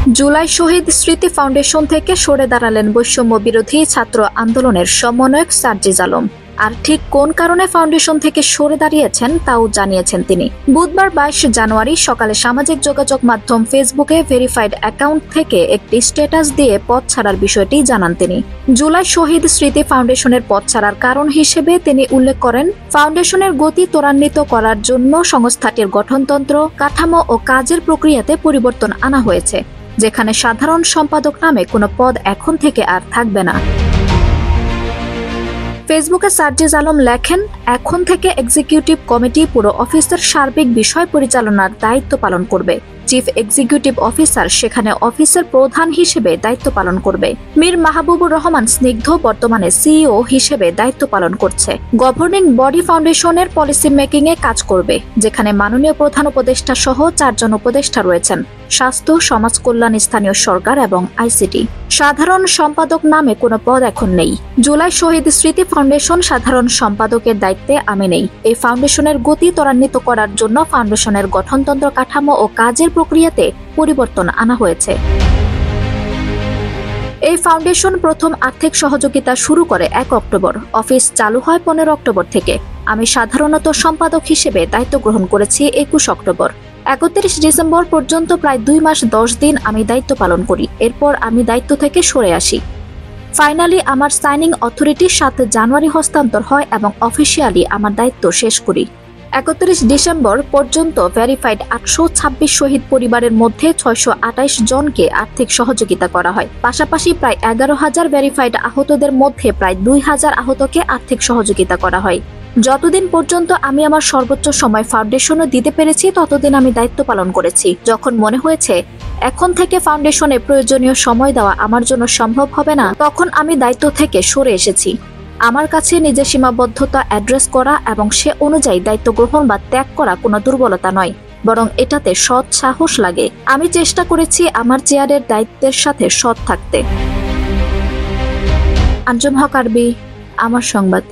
জুলাই শহীদ স্মৃতি ফাউন্ডেশন থেকে সরে দাঁড়ালেন বৈষম্য বিরোধী ছাত্র আন্দোলনের সমন্বয়ক সার্জিজ আলম। আর ঠিক কোন কারণে ফাউন্ডেশন থেকে সরে দাঁড়িয়েছেন তাও জানিয়েছেন তিনি। বুধবার 22 জানুয়ারি সকালে সামাজিক যোগাযোগ মাধ্যম ফেসবুকে ভেরিফাইড অ্যাকাউন্ট থেকে একটি স্ট্যাটাস দিয়ে পদ ছাড়ার বিষয়টি জানান তিনি। জুলাই শহীদ স্মৃতি ফাউন্ডেশনের পদ ছাড়ার কারণ হিসেবে তিনি উল্লেখ করেন, ফাউন্ডেশনের গতি ত্বরান্বিত করার জন্য সংস্থাটির গঠনতন্ত্র, কাঠামো ও কাজের প্রক্রিয়াতে পরিবর্তন আনা হয়েছে, যেখানে সাধারণ সম্পাদক নামে কোনো পদ এখন থেকে আর থাকবে না। ফেসবুকে সার্জিজ আলম লেখেন, এখন থেকে এক্সিকিউটিভ কমিটি পুরো অফিসের সার্বিক বিষয় পরিচালনার দায়িত্ব পালন করবে। চিফ এক্সিকিউটিভ অফিসার সেখানে অফিসের প্রধান হিসেবে দায়িত্ব পালন করবে। মীর মাহবুবুর রহমান স্নিগ্ধ বর্তমানে সিইও হিসেবে দায়িত্ব পালন করছে। গভর্নিং বডি ফাউন্ডেশনের পলিসি মেকিং এ কাজ করবে, যেখানে মাননীয় প্রধান উপদেষ্টা সহ 4 জন উপদেষ্টা রয়েছেন, স্বাস্থ্য, সমাজ কল্যাণ, স্থানীয় সরকার এবং আইসিটি। সাধারণ সম্পাদক নামে কোনো পদ এখন নেই। জুলাই শহীদ স্মৃতি ফাউন্ডেশন সাধারণ সম্পাদকের দায়িত্বে আমি নেই। এই ফাউন্ডেশনের গতি ত্বরান্বিত করার জন্য ফাউন্ডেশনের গঠনতন্ত্র, কাঠামো ও কাজের প্রক্রিয়াতে পরিবর্তন আনা হয়েছে। এই ফাউন্ডেশন প্রথম আর্থিক সহযোগিতা শুরু করে 1 অক্টোবর। অফিস চালু হয় 15 অক্টোবর থেকে। আমি সাধারণত সম্পাদক হিসেবে দায়িত্ব গ্রহণ করেছি 21 অক্টোবর। 31 ডিসেম্বর পর্যন্ত প্রায় 2 মাস 10 দিন আমি দায়িত্ব পালন করি। এরপর আমি দায়িত্ব থেকে সরে আসি। ফাইনালি আমার সাইনিং অথরিটি 7 জানুয়ারি হস্তান্তর হয় এবং অফিসিয়ালি আমার দায়িত্ব শেষ করি। 31 ডিসেম্বর পর্যন্ত ভেরিফাইড 826 শহীদ পরিবারের মধ্যে 628 জনকে আর্থিক সহযোগিতা করা হয়। পাশাপাশি প্রায় 11,000 ভেরিফাইড আহতদের মধ্যে প্রায় 2,000 আহতকে আর্থিক সহযোগিতা করা হয়। যতদিন পর্যন্ত আমি আমার সর্বোচ্চ সময় ফাউন্ডেশনে দিতে পেরেছি ততদিন আমি দায়িত্ব পালন করেছি। যখন মনে হয়েছে এখন থেকে ফাউন্ডেশনে প্রয়োজনীয় সময় দেওয়া আমার জন্য সম্ভব হবে না, তখন আমি দায়িত্ব থেকে সরে এসেছি। আমার কাছে নিজের সীমাবদ্ধতা অ্যাড্রেস করা এবং সে অনুযায়ী দায়িত্ব গ্রহণ বা ত্যাগ করা কোনো দুর্বলতা নয়, বরং এটাতে সৎ সাহস লাগে। আমি চেষ্টা করেছি আমার চেয়ারের দায়িত্বের সাথে সৎ থাকতে। আঞ্জুম হক আরবি, আমার সংবাদ।